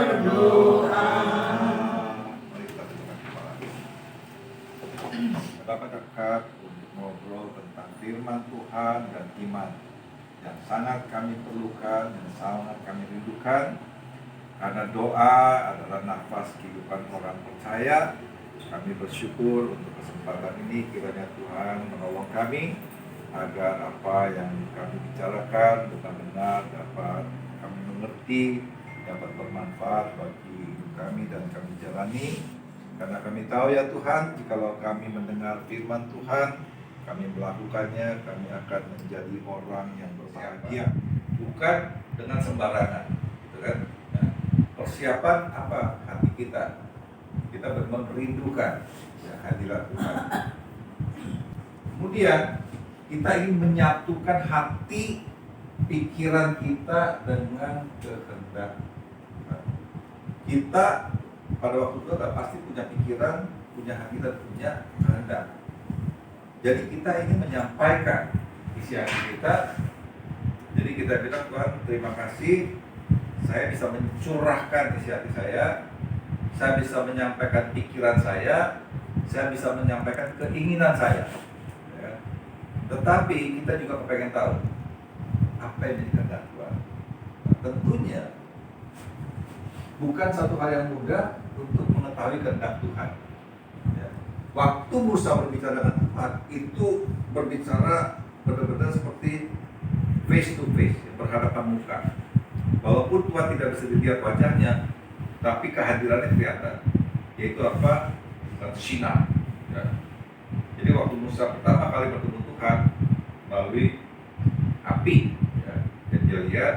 berdoa. Mari kita tundukkan kepala. Dapat dekat untuk ngobrol tentang firman Tuhan dan iman yang sangat kami perlukan dan sangat kami rindukan, karena doa adalah nafas kehidupan orang percaya. Kami bersyukur untuk kesempatan ini, kiranya Tuhan menolong kami agar apa yang kami bicarakan benar-benar dapat kami mengerti, dapat bermanfaat bagi hidup kami dan kami jalani. Karena kami tahu ya Tuhan, jikalau kami mendengar firman Tuhan, kami melakukannya, kami akan menjadi orang yang berbahagia, bukan dengan sembarangan, gitu kan? Nah, persiapan apa hati kita? Kita benar-benar merindukan ya, hadirat Tuhan. Kemudian kita ingin menyatukan hati, pikiran kita dengan kehendak Tuhan. Kita pada waktu itu pasti punya pikiran, punya hati dan punya kehendak. Jadi kita ingin menyampaikan isi hati kita. Jadi kita bilang, Tuhan terima kasih, saya bisa mencurahkan isi hati saya bisa menyampaikan pikiran saya bisa menyampaikan keinginan saya ya. Tetapi kita juga pengen tahu apa yang menjadi kehendak Tuhan. Nah, tentunya bukan satu hal yang mudah untuk mengetahui kehendak Tuhan ya. Waktu Musa berbicara dengan Tuhan, itu berbicara benar-benar seperti face to face, berhadapan muka. Walaupun Tuhan tidak bisa dilihat wajahnya, tapi kehadirannya kelihatan, yaitu apa? Sinar ya. Jadi waktu Musa pertama kali bertemu Tuhan melalui api ya, dan dia lihat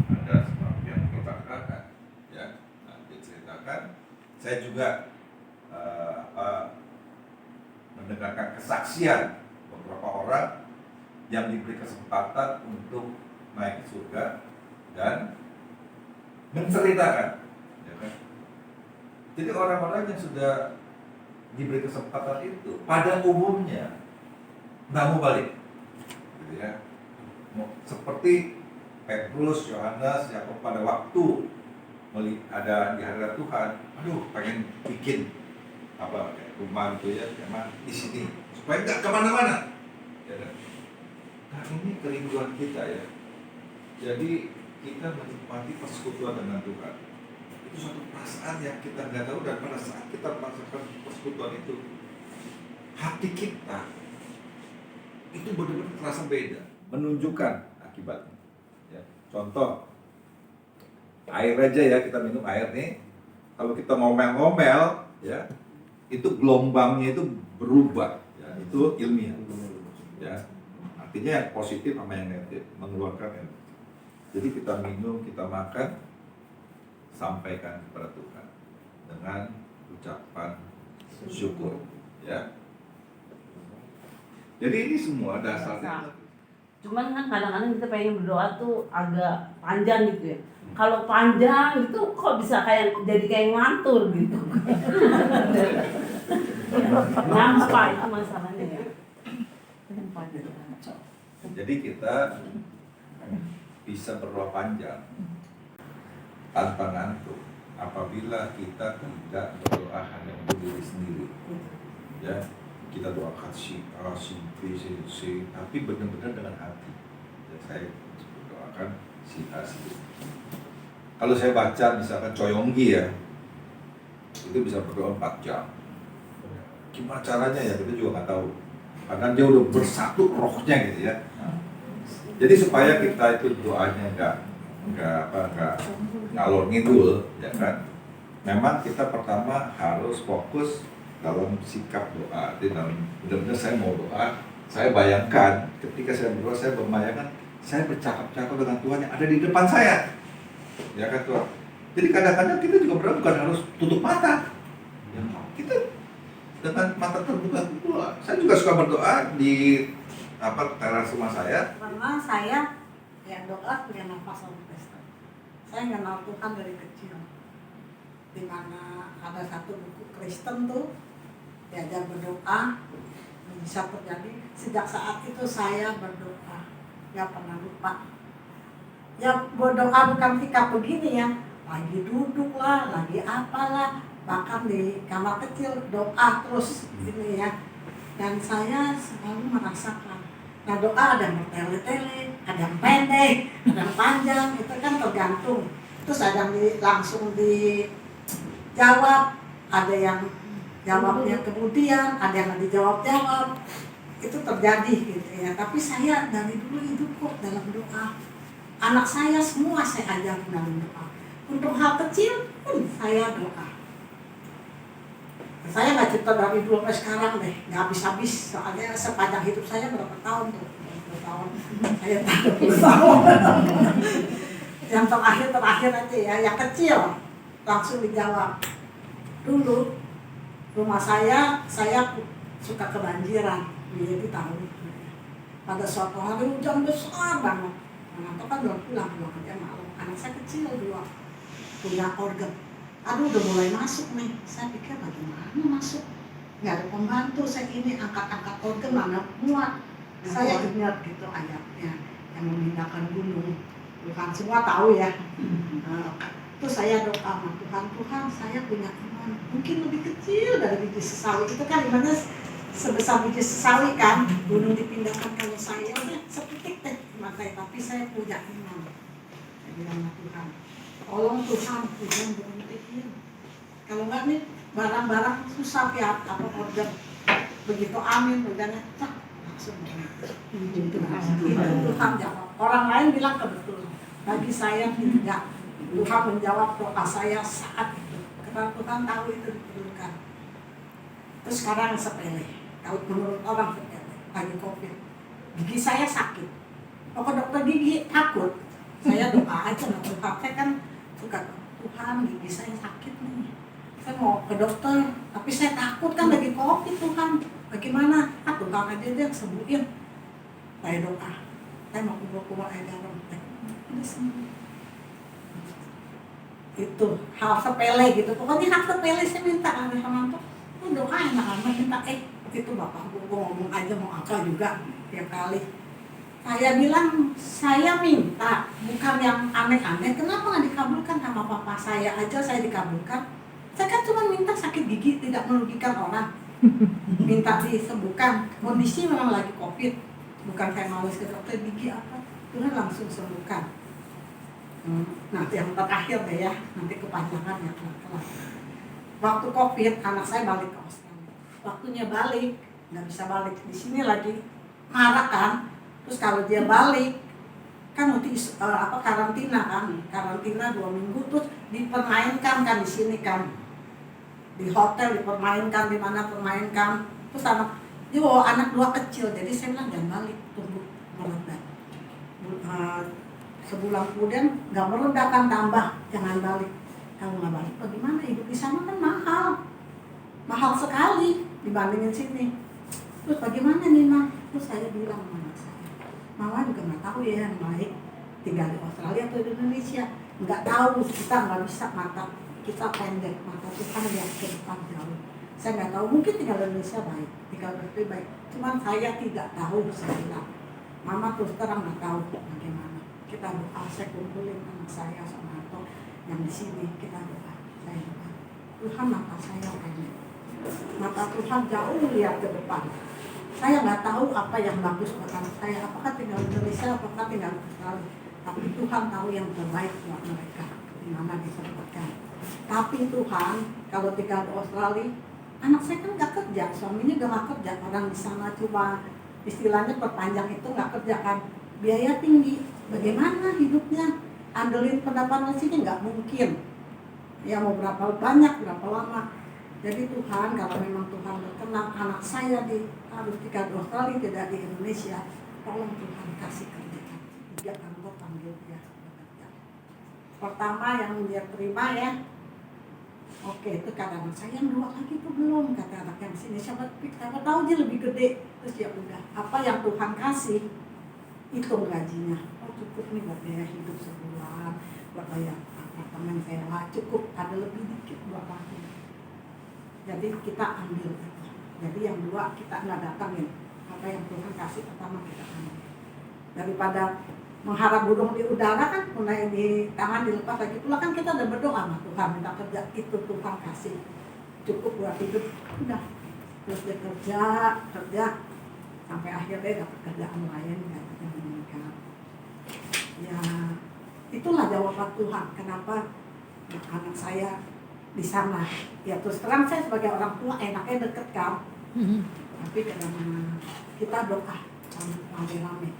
ada sesuatu yang berbakaran ya. Nah, diceritakan, saya juga mendengarkan kesaksian beberapa orang yang diberi kesempatan untuk naik ke surga dan menceritakan. Jadi orang-orang yang sudah diberi kesempatan itu pada umumnya nggak mau balik, gitu ya. Seperti Petrus, Yohanes, Yakub pada waktu ada di hadirat Tuhan, aduh pengen bikin apa kayak rumah gitu ya, emang di sini supaya nggak kemana-mana. Ya, nah ini kerinduan kita ya. Jadi kita menikmati persekutuan dengan Tuhan. Itu suatu perasaan yang kita nggak tahu, dan pada saat kita merasakan persekutuan itu, hati kita itu benar-benar terasa beda, menunjukkan akibatnya ya. Contoh air aja ya, kita minum air nih, kalau kita ngomel-ngomel ya, itu gelombangnya itu berubah ya, itu ilmiah ya, artinya yang positif sama yang negatif mengeluarkan energi. Jadi kita minum, kita makan, sampaikan kepada Tuhan dengan ucapan syukur ya. Jadi ini semua dasarnya. Cuman kan kadang-kadang kita pengen berdoa tuh agak panjang gitu ya. Kalau panjang itu kok bisa jadi kayak ngantur gitu. Nampak itu masalahnya ya. Jadi kita bisa berdoa panjang tanpa ngantuk apabila kita tidak berdoa hanya untuk diri sendiri ya. Kita doakan si A, si B, si C, tapi benar-benar dengan hati ya. Saya berdoakan si A, si B. Kalau saya baca misalkan Coyonggi ya, itu bisa berdoa 4 jam. Gimana caranya ya, kita juga nggak tahu, karena dia udah bersatu rohnya gitu ya. Jadi supaya kita itu doanya nggak ngalor ngidul ya kan. Memang kita pertama harus fokus dalam sikap doa. Jadi dalam benar-benar saya mau doa, saya bayangkan ketika saya berdoa, saya membayangkan saya bercakap-cakap dengan Tuhan yang ada di depan saya. Ya kan Tuhan. Jadi kadang-kadang kita juga berdoa bukan harus tutup mata. Ya, kita dengan mata terbuka berdoa. Saya juga suka berdoa di teras rumah saya. Karena saya yang doa punya nafas orang Kristen. Saya kenal Tuhan dari kecil. Di mana ada satu buku Kristen tuh diajar berdoa, bisa terjadi. Sejak saat itu saya berdoa, nggak pernah lupa. Ya berdoa bukan sikap begini ya, lagi duduk lah, lagi apalah, bahkan di kamar kecil doa terus ini ya. Dan saya selalu merasakan, nah doa ada yang bertele-tele, ada yang pendek, ada yang panjang, itu kan tergantung. Terus ada yang langsung dijawab, ada yang jawabnya kemudian, ada yang dijawab-jawab. Itu terjadi gitu ya. Tapi saya dari dulu hidup kok dalam doa. Anak saya semua saya ajar dalam doa. Untuk hal kecil pun saya doa. Saya nggak cerita dari dulu sampai sekarang deh, nggak habis-habis. Soalnya sepanjang hidup saya berapa tahun tuh? 20 tahun. Saya 30 tahun. Yang terakhir aja ya, yang kecil langsung dijawab. Dulu rumah saya suka kebanjiran, jadi tahu. Pada suatu hari hujan besar banget. Menantu kan belum pulang kerja malam. Anak saya kecil dua, punya organ. Aduh udah mulai masuk nih. Saya pikir bagaimana masuk? Nggak ada pembantu, saya ini angkat-angkat organ mana muat. Saya ingat gitu ayatnya yang memindahkan gunung. Tuhan semua tahu ya. Terus saya doa sama Tuhan, saya punya iman mungkin lebih kecil dari biji sesawi. Itu kan imannya sebesar biji sesawi kan. Gunung dipindahkan kalau saya udah sepitik deh iman saya, tapi saya punya iman. Saya bilang sama Tuhan, tolong Tuhan, hujan berhentiin. Kalau nggak nih barang-barang susah ya, apa order. Begitu amin, hujannya langsung Tuhan jawab. Orang lain bilang kebetulan, bagi saya tidak. Tuhan menjawab doa saya saat itu. Karena Tuhan tahu itu diperlukan. Terus sekarang sepele. Kalau menurut orang sepele, lagi COVID. Gigi saya sakit. Mau ke dokter gigi takut. Saya doa aja sama Tuhan. Saya kan suka, Tuhan gigi saya sakit nih. Saya mau ke dokter, tapi saya takut kan lagi COVID Tuhan. Bagaimana? Tuhan aja dia sembuhin. Saya doa. Saya mau kumpul-kumpul air garam. Udah sembuh. Itu hal sepele gitu. Pokoknya hal sepele saya minta sama Tuhan. Lu doa enak-enak minta itu bapak gue ngomong aja mau apa juga tiap kali. Saya bilang saya minta bukan yang aneh-aneh. Kenapa nggak dikabulkan sama papa saya aja saya dikabulkan? Saya kan cuma minta sakit gigi tidak merugikan orang. Minta disembuhkan. Kondisi memang lagi COVID. Bukan kayak males ke dokter gigi apa. Tuhan langsung sembuhkan. Nah yang terakhir deh ya, nanti kepanjangan ya kelas. Waktu COVID anak saya balik ke Australia. Waktunya balik nggak bisa balik di sini lagi marah kan. Terus kalau dia balik kan nanti karantina 2 minggu terus dipermainkan kan di sini kan di hotel dipermainkan di mana permainkan terus anak 2 kecil jadi saya bilang jangan balik tunggu meredah. Sebulan kemudian nggak meredah kan tambah jangan balik. Kalau nggak balik bagaimana hidup di sana kan mahal sekali dibandingin sini. Terus bagaimana nih Ma? Terus saya bilang sama saya, Mama juga nggak tahu ya yang baik tinggal di Australia atau di Indonesia. Nggak tahu, kita nggak bisa, mata kita pendek, mata Tuhan lihat ke depan jauh. Saya nggak tahu, mungkin tinggal di Indonesia baik, tinggal di baik. Cuman saya tidak tahu, saya bilang. Mama terus terang nggak tahu bagaimana. Kita doa, saya kumpulin anak saya sama Anto yang di sini, kita doa. Saya doa, Tuhan mata saya pendek. Mata Tuhan jauh lihat ke depan. Saya nggak tahu apa yang bagus buat anak saya, apakah tinggal di Indonesia, apakah tinggal di Australia. Tapi Tuhan tahu yang terbaik buat mereka, di mana disebutkan. Tapi Tuhan, kalau tinggal di Australia, anak saya kan nggak kerja, suaminya udah nggak kerja, orang di sana cuma istilahnya perpanjang itu nggak kerja kan, biaya tinggi. Bagaimana hidupnya? Andelin pendapatan sini nggak mungkin. Ya mau berapa banyak, berapa lama. Jadi Tuhan, kalau memang Tuhan berkenan anak saya harus tinggal di Australia, tidak di Indonesia, tolong Tuhan kasih kerjaan. Dia kantor panggil dia bekerja. Pertama yang dia terima ya, oke itu kata anak saya yang 2 lagi itu belum, kata anak yang sini siapa tahu dia lebih gede. Terus ya udah, apa yang Tuhan kasih, hitung gajinya. Oh cukup nih buat biaya hidup sebulan, buat bayar apartemen sewa, cukup ada lebih dikit buat lagi. Jadi kita ambil itu. Jadi yang 2 kita nggak datangin. Apa yang Tuhan kasih pertama kita ambil. Daripada mengharap burung di udara kan, mulai di tangan dilepas lagi pula kan kita udah berdoa sama Tuhan minta kerja itu Tuhan kasih cukup buat hidup udah terus dia kerja sampai akhirnya dapat kerjaan lain kayak kita menikah ya itulah jawaban Tuhan kenapa anak saya di sana ya terus terang saya sebagai orang tua enaknya deket kan tapi karena kita doa rame-rame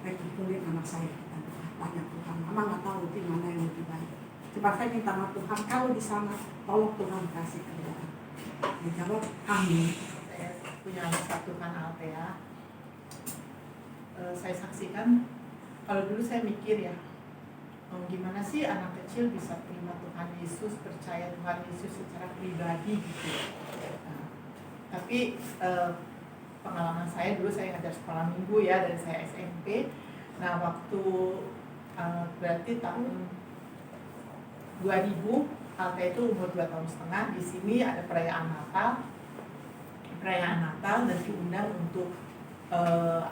saya kumpulin anak saya kita doa tanya Tuhan mama nggak tahu di mana yang lebih baik cuma saya minta sama Tuhan kalau di sana tolong Tuhan kasih kerjaan dijawab amin. Saya punya anak Tuhan Altea. Saya saksikan kalau dulu saya mikir ya gimana sih anak kecil bisa terima Tuhan Yesus, percaya Tuhan Yesus secara pribadi gitu. Nah, tapi pengalaman saya dulu saya ngajar sekolah minggu ya dari saya SMP. Nah waktu berarti tahun 2000 Alta itu umur 2 tahun setengah. Di sini ada perayaan Natal dan diundang untuk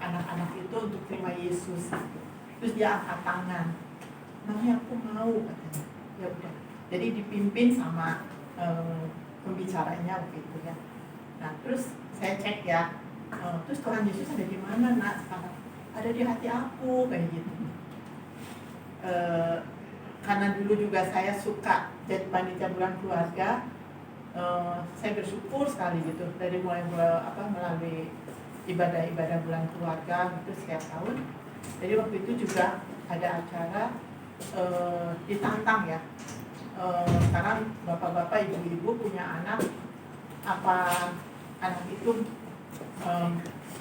anak-anak itu untuk terima Yesus. Terus dia angkat tangan. Namanya aku mau katanya. Ya udah. Jadi dipimpin sama pembicaranya begitu ya. Nah terus saya cek ya. Terus Tuhan Yesus ada di mana nak sekarang? Ada di hati aku kayak gitu. Karena dulu juga saya suka jadi panitia bulan keluarga, saya bersyukur sekali gitu dari mulai melalui ibadah-ibadah bulan keluarga gitu setiap tahun. Jadi waktu itu juga ada acara ditantang ya. Sekarang bapak-bapak, ibu-ibu punya anak, apa anak itu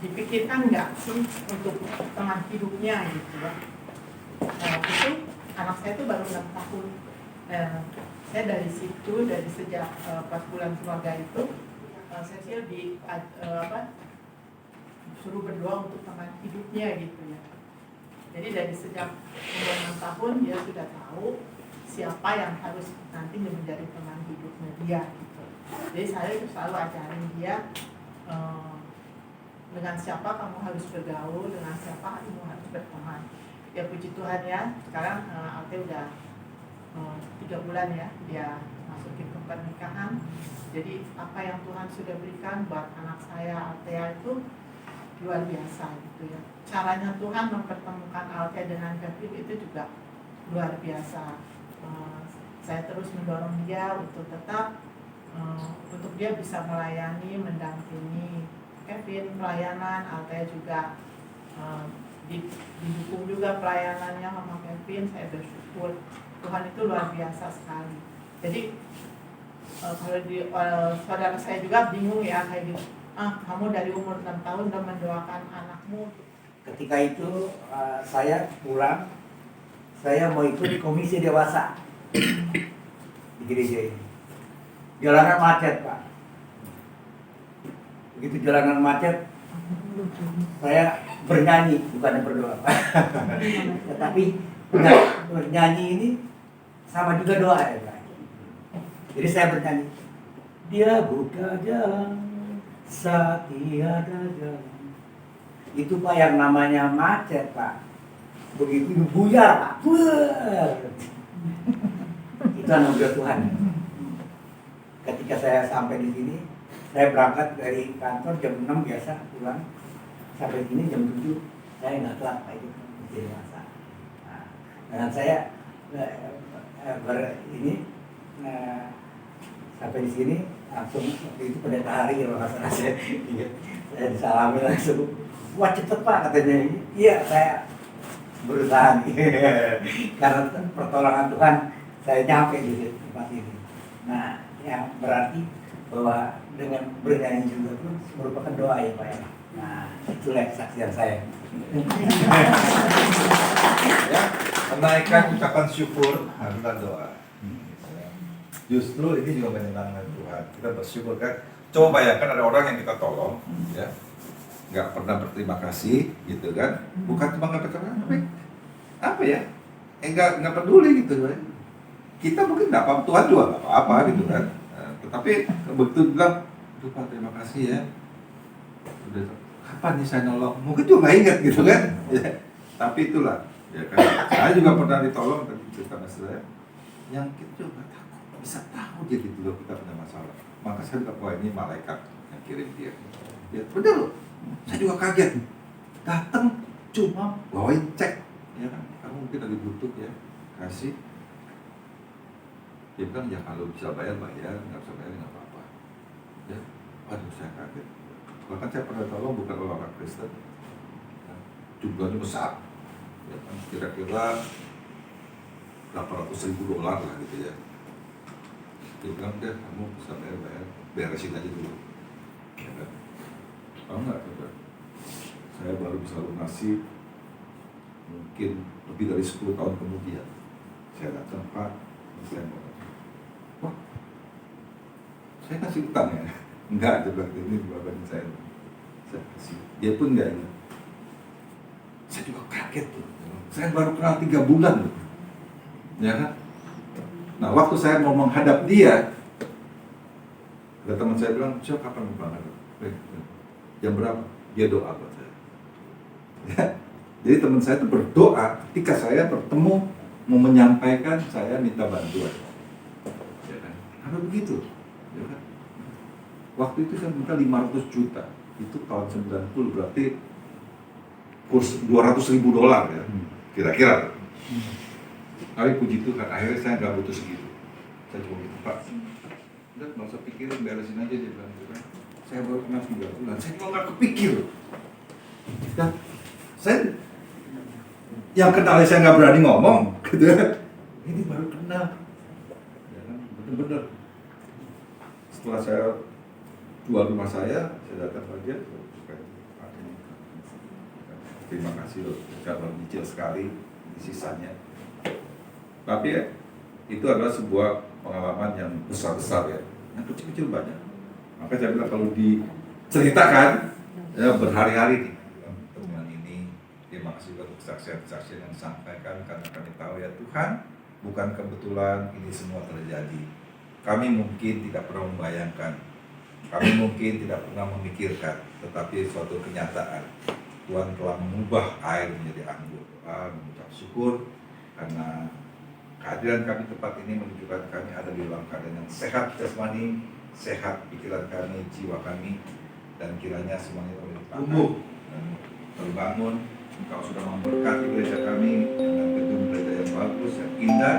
dipikirkan nggak sih untuk teman hidupnya gitu ya. Nah itu anak saya itu baru 6 tahun. Saya dari situ, dari sejak pas bulan keluarga itu, saya sih suruh berdoa untuk teman hidupnya gitu ya. Jadi dari sejak umur 6 tahun dia sudah tahu siapa yang harus nanti menjadi teman hidupnya dia gitu. Jadi saya selalu ajarin dia dengan siapa kamu harus bergaul, dengan siapa kamu harus berteman. Ya puji Tuhan ya, sekarang Alte udah 3 bulan ya dia masukin ke pernikahan. Jadi apa yang Tuhan sudah berikan buat anak saya Altea itu luar biasa gitu ya. Caranya Tuhan mempertemukan Altea dengan Kevin itu juga luar biasa. Saya terus mendorong dia untuk tetap untuk dia bisa melayani, mendampingi Kevin pelayanan. Altea juga didukung juga pelayanannya sama Kevin. Saya bersyukur Tuhan itu luar biasa sekali. Jadi kalau saudara saya juga bingung ya kayak gitu. Kamu dari umur 6 tahun udah mendoakan anakmu. Ketika itu saya pulang, saya mau ikut komisi dewasa di gereja ini. Jalanan macet Pak. Begitu jalanan macet, saya bernyanyi, bukan berdoa Pak. Tetapi bernyanyi ini sama juga doa ya Pak. Jadi saya bernyanyi, dia buka jalan saat tiada jalan. Itu Pak yang namanya macet Pak. Begitu buyar Pak. Itu anugerah Tuhan. Ketika saya sampai di sini, saya berangkat dari kantor jam 6 biasa pulang. Sampai sini jam 7, saya nggak telat Pak itu jadi masa. Nah, dengan saya sampai di sini langsung waktu itu pendeta hari kalau nggak salah saya disalami langsung. Wah cepet Pak katanya. Iya saya berusaha nih. Karena pertolongan Tuhan saya nyampe di tempat ini. Nah yang berarti bahwa dengan bernyanyi juga pun merupakan doa ya Pak ya. Nah itulah kesaksian saya. Ya, menaikkan ucapan syukur adalah doa. Justru ini juga menyenangkan Tuhan. Kita bersyukur kan. Coba bayangkan ada orang yang kita tolong, ya, nggak pernah berterima kasih, gitu kan? Bukan cuma nggak berterima kasih, apa ya? Nggak peduli gitu kan? Kita mungkin nggak apa, Tuhan juga nggak apa-apa gitu kan? Tetapi begitu bilang, Tuhan terima kasih ya. Udah kapan nih saya nolong? Mungkin juga nggak ingat gitu kan? Ya. Tapi itulah Ya kan? Saya juga pernah ditolong tadi cerita mas saya, yang kita juga takut, bisa tahu dia gitu loh kita punya masalah. Maka saya bilang, wah ini malaikat yang kirim dia. Ya bener loh, saya juga kaget. Datang cuma bawain cek, ya kan? Kamu mungkin lagi butuh ya, kasih. Dia bilang ya kalau bisa bayar, nggak bisa bayar nggak apa-apa. Ya, waduh saya kaget. Bahkan saya pernah tolong bukan orang Kristen, ya, jumlahnya besar. Ya kan, kira-kira $800.000 lah gitu ya. Dia bilang deh kamu bisa bayar, beresin aja dulu. Ya kan? Tahu nggak coba? Saya baru bisa lunasi mungkin lebih dari 10 tahun kemudian. Saya datang, Pak, saya mau. Wah, saya kasih utang ya? Enggak, dia bilang ini bagian saya kasih. Dia pun enggak ingat. Saya juga kaget tuh. Saya baru kenal 3 bulan loh. Ya kan? Nah, waktu saya mau menghadap dia, ada teman saya bilang, "Cok, kapan mau menghadap?" Jam berapa? Dia doa buat saya. Ya. Jadi teman saya itu berdoa ketika saya bertemu mau menyampaikan saya minta bantuan. Ya kan? Karena begitu. Ya kan? Waktu itu saya minta 500 juta. Itu tahun 90 berarti kurs $200.000 ya. Kira-kira. Tapi puji Tuhan, akhirnya saya nggak butuh segitu. Saya cuma gitu, Pak, udah nggak usah pikirin, beresin aja dia bilang gitu kan. Saya baru kenal 3 bulan, saya juga nggak kepikir. Dan saya yang kenal saya nggak berani ngomong, gitu ya. Ini baru kenal, ya kan, bener-bener. Setelah saya jual rumah saya datang saja, terima kasih loh, cara kecil sekali sisanya. Tapi ya, itu adalah sebuah pengalaman yang besar-besar ya, yang kecil-kecil banyak. Maka saya bilang kalau diceritakan ya berhari-hari nih temuan ini. Terima kasih untuk kesaksian-kesaksian yang disampaikan, karena kami tahu ya Tuhan, bukan kebetulan ini semua terjadi. Kami mungkin tidak pernah membayangkan, kami mungkin tidak pernah memikirkan, tetapi suatu kenyataan Tuhan telah mengubah air menjadi anggur. Mengucap syukur karena kehadiran kami tempat ini menunjukkan kami ada di dalam keadaan yang sehat jasmani, sehat pikiran kami, jiwa kami, dan kiranya semuanya boleh tumbuh dan terbangun. Engkau sudah memberkati gereja kami dengan gedung gereja yang bagus, yang indah,